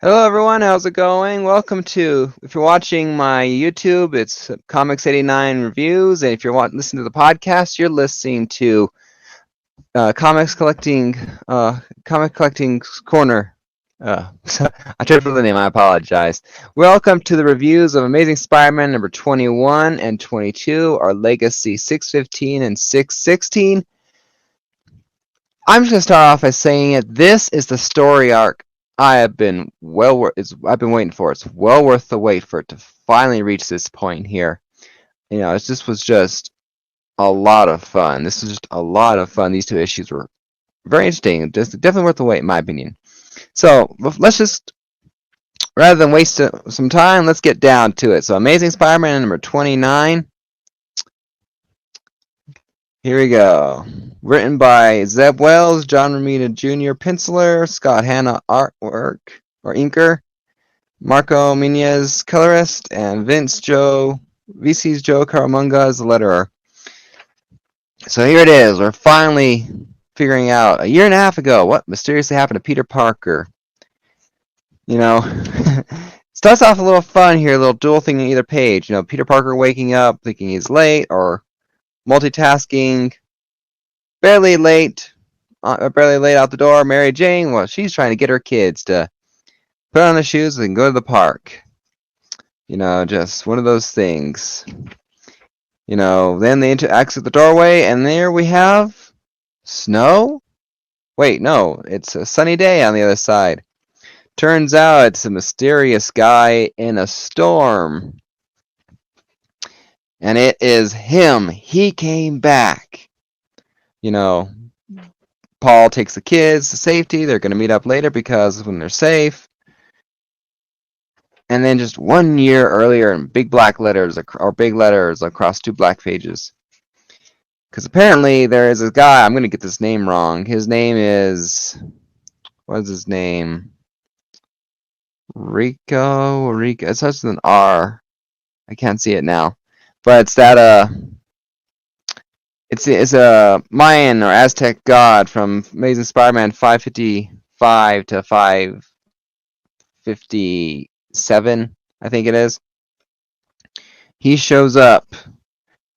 Hello everyone, how's it going? Welcome to, if you're watching my YouTube, it's Comics89 Reviews, and if you're listening to the podcast, you're listening to uh, Comics Collecting, Comic Collecting Corner. I tripped over the name, I apologize. Welcome to the reviews of Amazing Spider-Man number 21 and 22, our Legacy 615 and 616. I'm just gonna start off by saying it. This is the story arc I've been waiting for. It's well worth the wait for it to finally reach this point here. This was just a lot of fun. This was just a lot of fun. These two issues were very interesting. Just definitely worth the wait, in my opinion. So let's just, rather than waste some time, let's get down to it. So, Amazing Spider-Man number 29. Here we go. Written by Zeb Wells, John Romita Jr. Penciler, Scott Hanna Artwork or Inker, Marco Minez Colorist, and VC's Joe Caramunga is the letterer. So here it is. We're finally figuring out a year and a half ago what mysteriously happened to Peter Parker. Starts off a little fun here, a little dual thing on either page. Peter Parker waking up thinking he's late, or multitasking. Barely late out the door. Mary Jane, well, she's trying to get her kids to put on the shoes and go to the park. Just one of those things. Then they exit the doorway, and there we have snow. Wait, no, it's a sunny day on the other side. Turns out it's a mysterious guy in a storm. And it is him. He came back. Paul takes the kids to safety. They're going to meet up later because when they're safe. And then just 1 year earlier in big letters across two black pages. Because apparently there is a guy, I'm going to get this name wrong. His name is, what is his name? Rico, it starts with an R. I can't see it now. But it's that, it's a Mayan or Aztec god from Amazing Spider-Man 555 to 557, I think it is. He shows up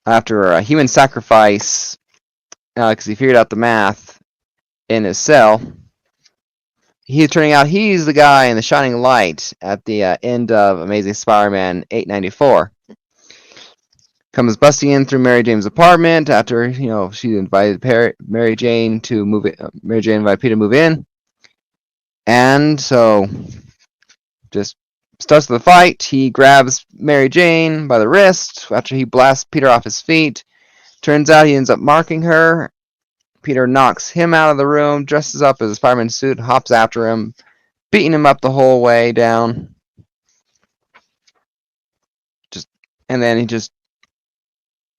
after a human sacrifice because he figured out the math in his cell. He's turning out he's the guy in the shining light at the end of Amazing Spider-Man 894. Comes busting in through Mary Jane's apartment after she invited Mary Jane to move in. Mary Jane invited Peter to move in, and so just starts the fight. He grabs Mary Jane by the wrist after he blasts Peter off his feet. Turns out he ends up marking her. Peter knocks him out of the room, dresses up as a Spider-Man suit, hops after him, beating him up the whole way down.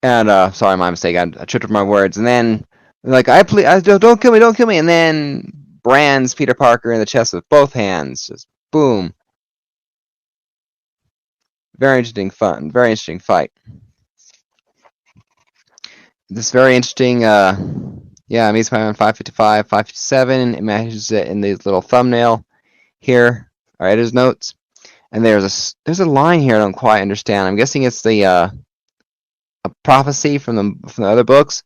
Sorry, my mistake. I tripped over my words. And then, like, don't kill me. And then brands Peter Parker in the chest with both hands. Just boom. Very interesting fight. This very interesting, Amazing Spider-Man 555, 557. It matches it in the little thumbnail here, our editor's notes. And there's a line here I don't quite understand. I'm guessing it's a prophecy from the other books.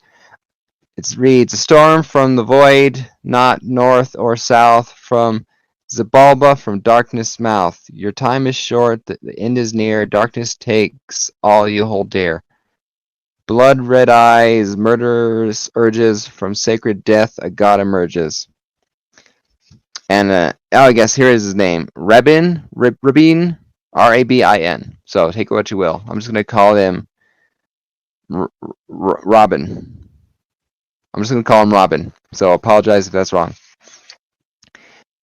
It reads, "A storm from the void, not north or south, from Zabalba, from darkness' mouth. Your time is short, the end is near, darkness takes all you hold dear. Blood-red eyes, murderous urges, from sacred death a god emerges." And I guess here is his name, Rabin, Rabin. So take it what you will. I'm just going to call him Robin. I'm just going to call him Robin. So I apologize if that's wrong.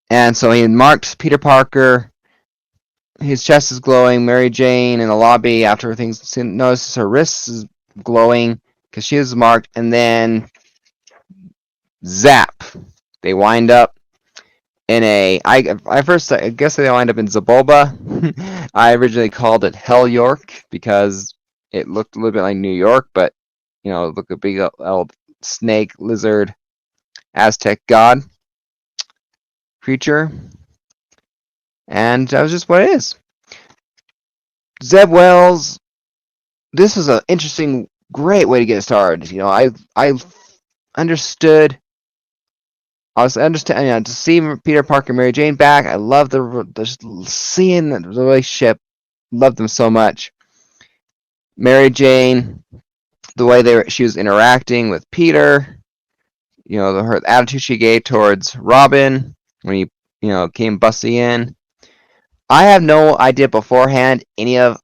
And so he marked Peter Parker. His chest is glowing. Mary Jane in the lobby after things notices her wrists is glowing because she is marked. And then zap, they wind up in I guess they wind up in Zabalba. I originally called it Hell York because it looked a little bit like New York, but it looked a big old snake, lizard, Aztec god creature. and that was just what it is. Zeb Wells, this was an interesting, great way to get started. I understood. I was understand, to see Peter Parker and Mary Jane back. I love seeing the relationship. Loved them so much. Mary Jane, the way she was interacting with Peter. Her attitude she gave towards Robin when he came busting in. I have no idea beforehand I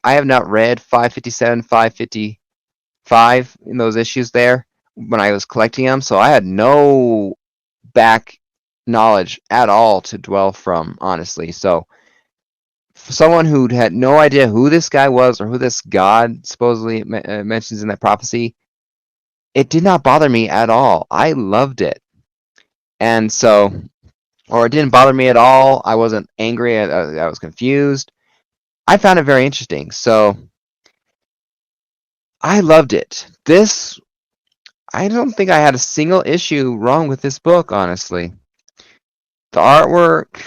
have not read 557, 555 in those issues there when I was collecting them, so I had no back knowledge at all to dwell from, honestly. So for someone who had no idea who this guy was or who this god supposedly mentions in that prophecy, it did not bother me at all. I loved it. And so, or it didn't bother me at all. I wasn't angry. I was confused. I found it very interesting. So I loved it. I don't think I had a single issue wrong with this book, honestly. The artwork,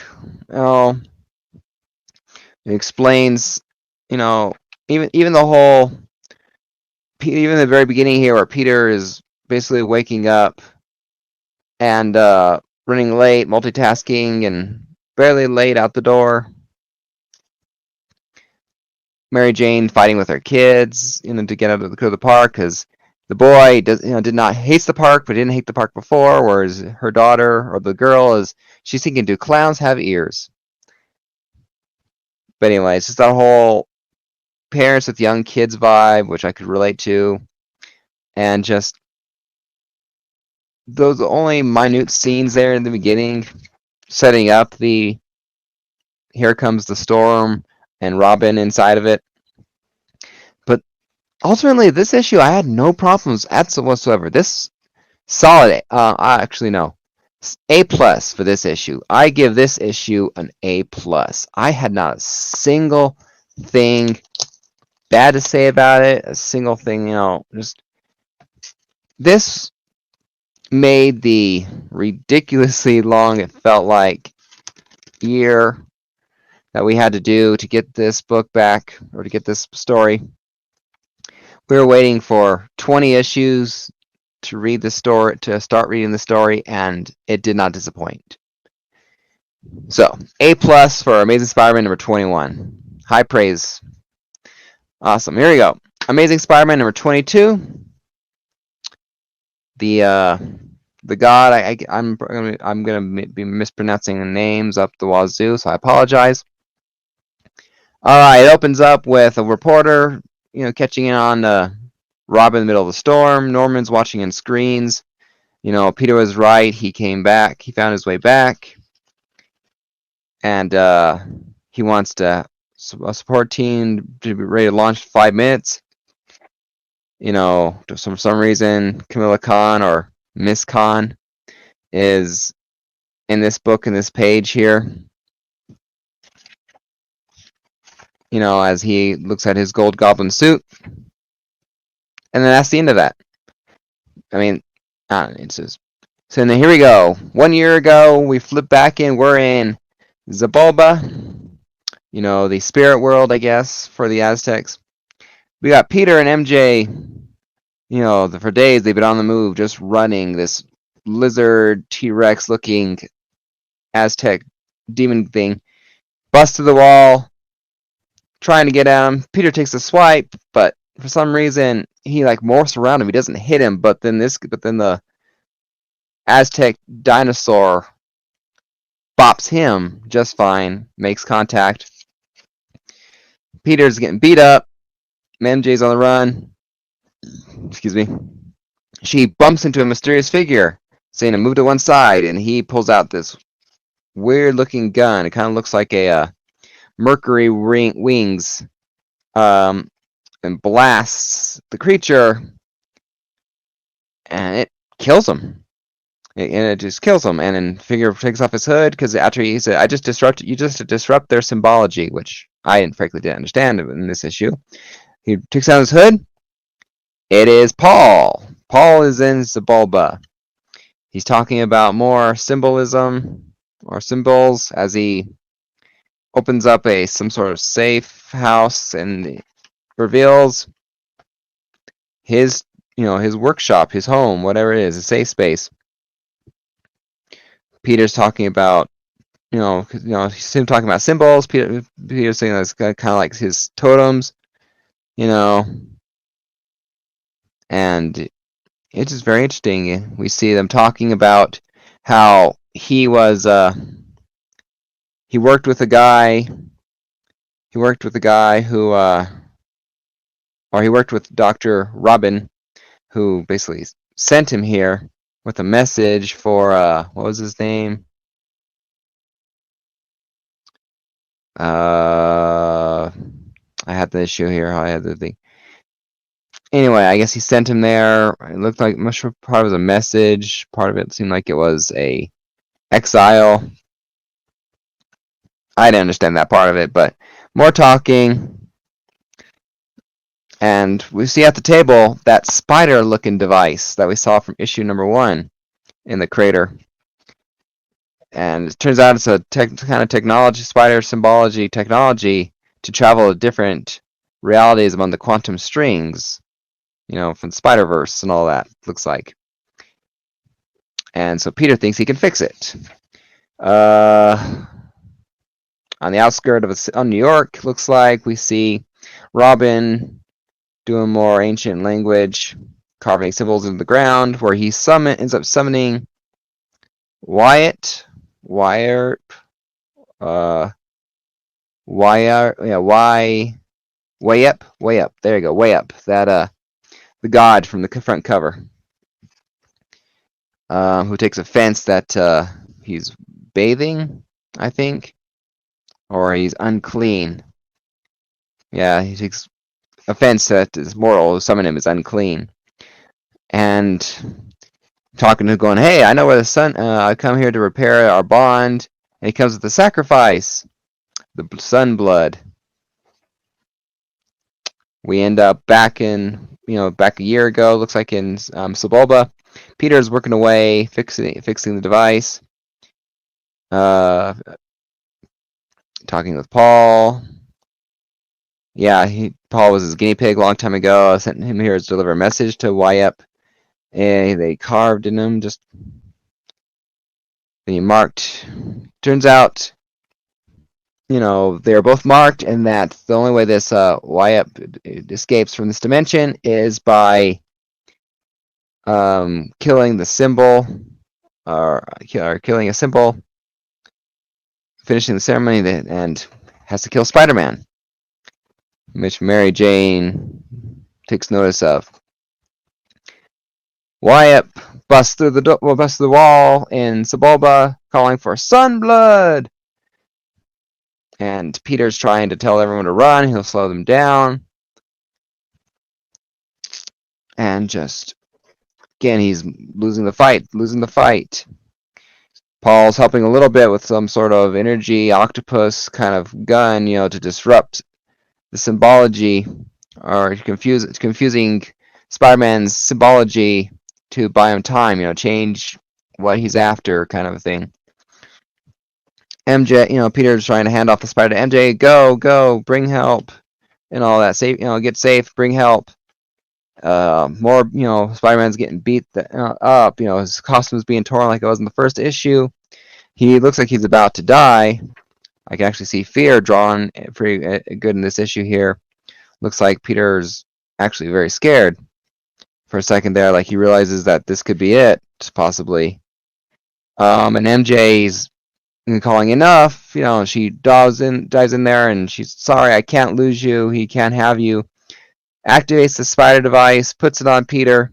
it explains, even the whole, even the very beginning here where Peter is basically waking up and running late, multitasking, and barely late out the door. Mary Jane fighting with her kids, to get out of the park because the boy hates the park but didn't hate the park before, whereas her daughter or the girl she's thinking, do clowns have ears? But anyway, it's just that whole parents with young kids vibe, which I could relate to, and just those only minute scenes there in the beginning, setting up the here comes the storm and Robin inside of it. But ultimately, this issue I had no problems whatsoever. This solid. Actually no, A+ for this issue. I give this issue an A+. I had not a single thing bad to say about it. A single thing, just this made the ridiculously long, it felt like, year that we had to do to get this book back, or to get this story. We were waiting for 20 issues to read the story, to start reading the story, and it did not disappoint. So, A+ for Amazing Spider-Man number 21. High praise. Awesome. Here we go. Amazing Spider-Man number 22. The god, I'm gonna be mispronouncing the names up the wazoo, so I apologize. All right, it opens up with a reporter, catching in on Robin in the middle of the storm. Norman's watching in screens. Peter was right. He came back. He found his way back, and he wants a support team to be ready to launch in 5 minutes. For some reason, Camilla Khan or Miss Khan is in this book, in this page here. As he looks at his gold goblin suit. And then that's the end of that. I mean, it's just... So then here we go. 1 year ago, we flip back in. We're in Zabulba. The spirit world, I guess, for the Aztecs. We got Peter and MJ. For days they've been on the move, just running this lizard T-Rex looking Aztec demon thing. Bust through the wall, trying to get at him. Peter takes a swipe, but for some reason he morphs around him. He doesn't hit him, but then the Aztec dinosaur bops him just fine, makes contact. Peter's getting beat up. MJ's on the run. Excuse me. She bumps into a mysterious figure, saying to move to one side, and he pulls out this weird-looking gun. It kind of looks like a Mercury wings, and blasts the creature, and it kills him. And it just kills him, and then figure takes off his hood, because after he said, you just disrupt their symbology, which I frankly didn't understand in this issue. He takes out his hood. It is Paul. Paul is in Zabulba. He's talking about more symbolism or symbols as he opens up some sort of safe house and reveals his his workshop, his home, whatever it is, a safe space. Peter's talking about he's him talking about symbols. Peter's saying that's kind of like his totems, and it's just very interesting. We see them talking about how he was he worked with a guy. He worked with a guy who or he worked with Dr. Robin, who basically sent him here with a message for what was his name? I had the issue here. I had the thing. Anyway, I guess he sent him there. It looked like much part was a message. Part of it seemed like it was a exile. I didn't understand that part of it, but more talking. And we see at the table that spider-looking device that we saw from issue number 1 in the crater. And it turns out it's a kind of technology, spider symbology technology to travel to different realities among the quantum strings, from Spider-Verse and all that, looks like. And so Peter thinks he can fix it. On the outskirts of New York, looks like we see Robin doing more ancient language, carving symbols into the ground, where he ends up summoning Wyatt, Wire, way up. There you go, way up. That the god from the front cover, who takes offense that he's bathing, I think, or he's unclean. Yeah, he takes offense that his mortal who summoned him is unclean, and talking to going, hey, I know where the sun. I come here to repair our bond, and he comes with the sacrifice, the sun blood. We end up back a year ago. Looks like in Sebulba. Peter's working away, fixing the device. Talking with Paul. Yeah, Paul was his guinea pig a long time ago. I sent him here to deliver a message to Wyatt. And they carved in him. Then he marked. Turns out, they are both marked, and that the only way this Wyatt escapes from this dimension is by killing the symbol, or killing a symbol, finishing the ceremony, and has to kill Spider-Man, which Mary Jane takes notice of. Wyatt busts through the wall in Sebulba, calling for Sunblood. And Peter's trying to tell everyone to run. He'll slow them down. And just, again, he's losing the fight. Paul's helping a little bit with some sort of energy octopus kind of gun, to disrupt the symbology, or confusing Spider-Man's symbology to buy him time, change what he's after, kind of a thing. MJ, Peter's trying to hand off the spider to MJ. Go, bring help, and all that. Safe, get safe, bring help. More, Spider-Man's getting beat up. His costume's being torn like it was in the first issue. He looks like he's about to die. I can actually see fear drawn pretty good in this issue here. Looks like Peter's actually very scared for a second there, like he realizes that this could be it, possibly. And MJ's calling enough. She dives in there, and she's sorry, I can't lose you. He can't have you. Activates the spider device, puts it on Peter.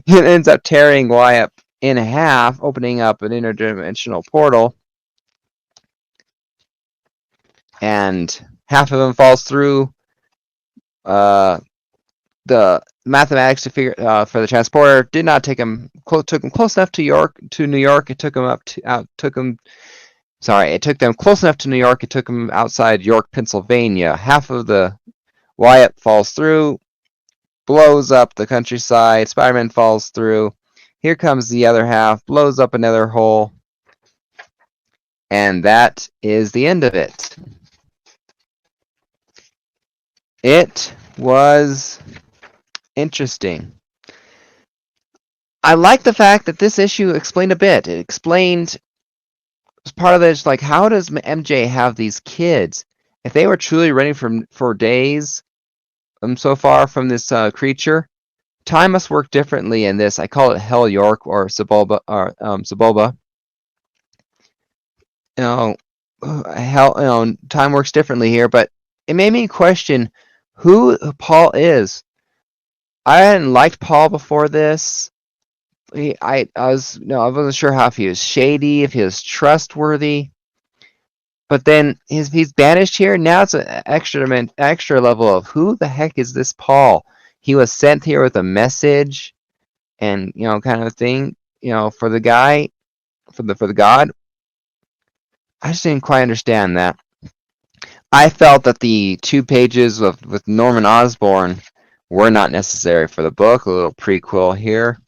It ends up tearing Wyatt in half, opening up an interdimensional portal. And half of him falls through. The mathematics to figure for the transporter did not take him. Took him close enough to New York. It took him It took them close enough to New York. It took them outside York, Pennsylvania. Half of the Wyatt falls through, blows up the countryside. Spider-Man falls through. Here comes the other half, blows up another hole. And that is the end of it. It was interesting. I like the fact that this issue explained a bit. It explained as part of this, like, how does MJ have these kids? If they were truly running for days so far from this creature, time must work differently in this. I call it Hell York or Sebulba. You know, hell, time works differently here, but it made me question who Paul is. I hadn't liked Paul before this. I wasn't sure how if he was shady, if he was trustworthy. But then he's banished here. Now it's an extra level of who the heck is this Paul? He was sent here with a message, and kind of thing. For the guy, for the god. I just didn't quite understand that. I felt that the 2 pages with Norman Osborn were not necessary for the book. A little prequel here,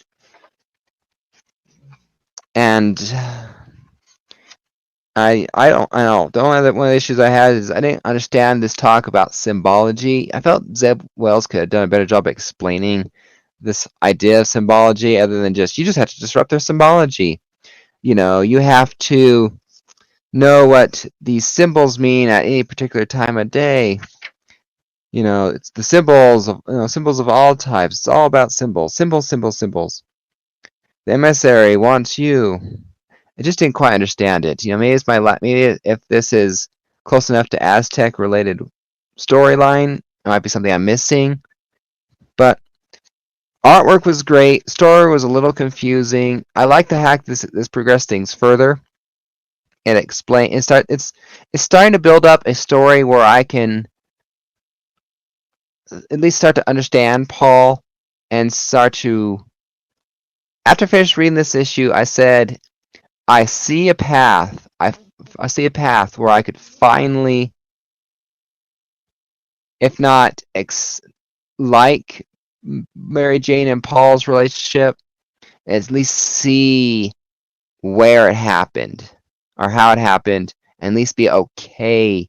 and the only other one of the issues I had is I didn't understand this talk about symbology. I felt Zeb Wells could have done a better job explaining this idea of symbology, other than you just have to disrupt their symbology. You have to know what these symbols mean at any particular time of day. It's the symbols of all types. It's all about symbols, symbols, symbols, symbols. The emissary wants you. I just didn't quite understand it. Maybe if this is close enough to Aztec related storyline, it might be something I'm missing. But artwork was great. Story was a little confusing. I like the hack this progressed things further. It's starting to build up a story where I can at least start to understand Paul and start to. After I finished reading this issue, I said, I see a path. I see a path where I could finally, if not like Mary Jane and Paul's relationship, at least see where it happened or how it happened, and at least be okay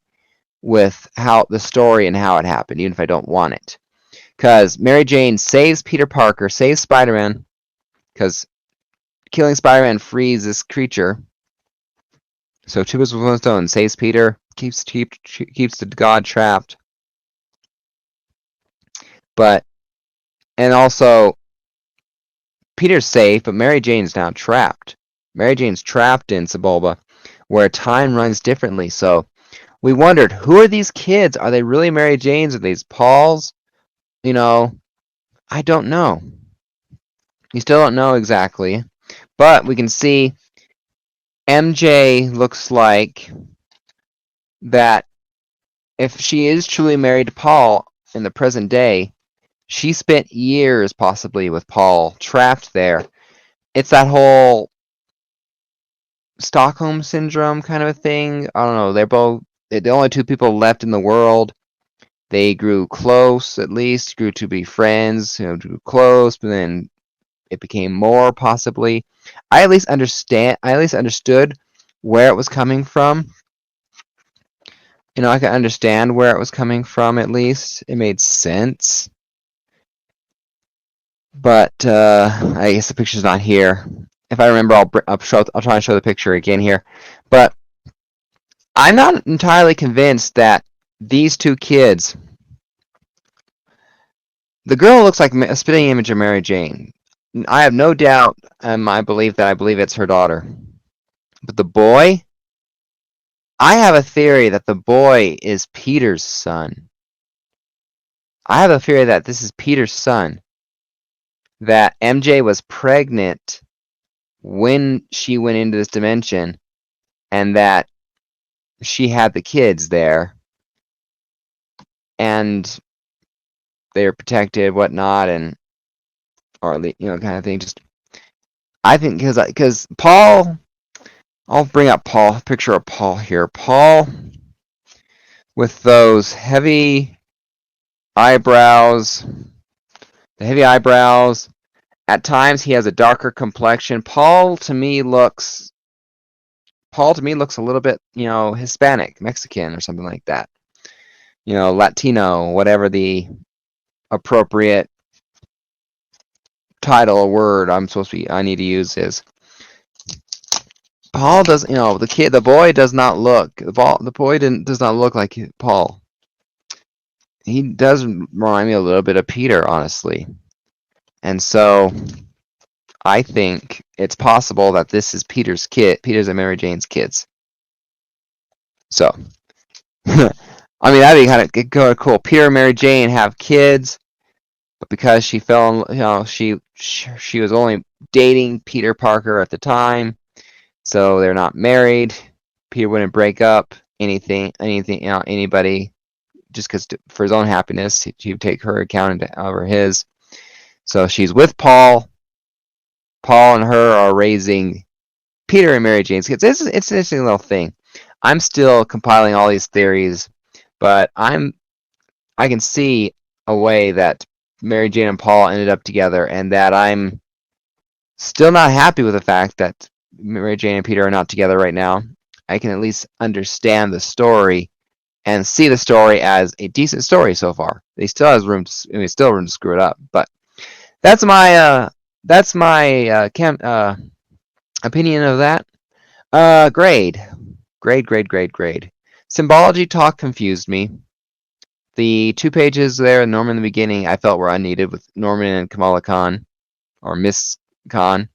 with how the story and how it happened, even if I don't want it. Because Mary Jane saves Peter Parker, saves Spider-Man, because killing Spider-Man frees this creature. So two birds with one stone, saves Peter, keeps the god trapped. And also Peter's safe, but Mary Jane's now trapped. Mary Jane's trapped in Sebulba, where time runs differently. So we wondered, who are these kids? Are they really Mary Jane's? Are these Paul's? I don't know. We still don't know exactly. But we can see MJ looks like that if she is truly married to Paul in the present day, she spent years possibly with Paul, trapped there. It's that whole Stockholm syndrome kind of a thing. I don't know. They're the only two people left in the world. They grew close, at least, grew to be friends, grew close, but then it became more possibly. I at least understood where it was coming from. I could understand where it was coming from, at least. It made sense. But I guess the picture's not here. If I remember, I'll try and show the picture again here. But I'm not entirely convinced that these two kids. The girl looks like a spitting image of Mary Jane. I have no doubt. I believe it's her daughter. But the boy, I have a theory that the boy is Peter's son. I have a theory that this is Peter's son. That MJ was pregnant when she went into this dimension, and that she had the kids there, and they were protected, whatnot, or kind of thing. Just I think because Paul, I'll bring up Paul. Picture of Paul here. Paul with those heavy eyebrows, the heavy eyebrows. At times he has a darker complexion. Paul to me looks a little bit, Hispanic, Mexican, or something like that. Latino, whatever the appropriate title or word I need to use is. Paul does, the boy does not look, the boy does not look like Paul. He does remind me a little bit of Peter, honestly. And so I think it's possible that this is Peter's and Mary Jane's kids. So, I mean, that'd be kind of cool. Peter and Mary Jane have kids, but because she fell in, she was only dating Peter Parker at the time, so they're not married. Peter wouldn't break up anybody just because for his own happiness. He would take her account over his. So she's with Paul. Paul and her are raising Peter and Mary Jane's kids. It's an interesting little thing. I'm still compiling all these theories, but I can see a way that Mary Jane and Paul ended up together, and that I'm still not happy with the fact that Mary Jane and Peter are not together right now. I can at least understand the story and see the story as a decent story so far. They still has room to screw it up, but that's my opinion of that. Grade. Symbology talk confused me. The 2 pages there, Norman in the beginning, I felt were unneeded with Norman and Kamala Khan, or Miss Khan.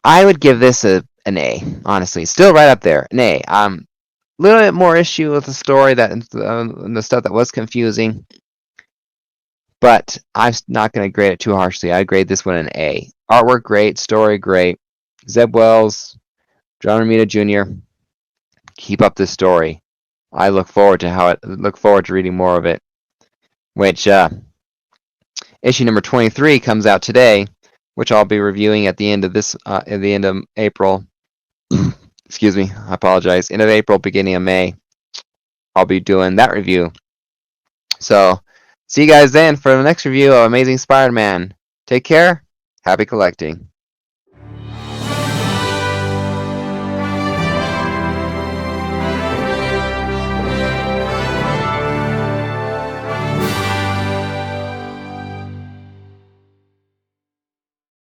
I would give this an A, honestly. Still right up there, an A. Little bit more issue with the story and the stuff that was confusing, but I'm not going to grade it too harshly. I'd grade this one an A. Artwork great, story great. Zeb Wells, John Romita Jr., keep up this story. I look forward to reading more of it. Which issue number 23 comes out today, which I'll be reviewing at the end of April. Excuse me, I apologize. End of April, beginning of May. I'll be doing that review. So, see you guys then for the next review of Amazing Spider-Man. Take care. Happy collecting.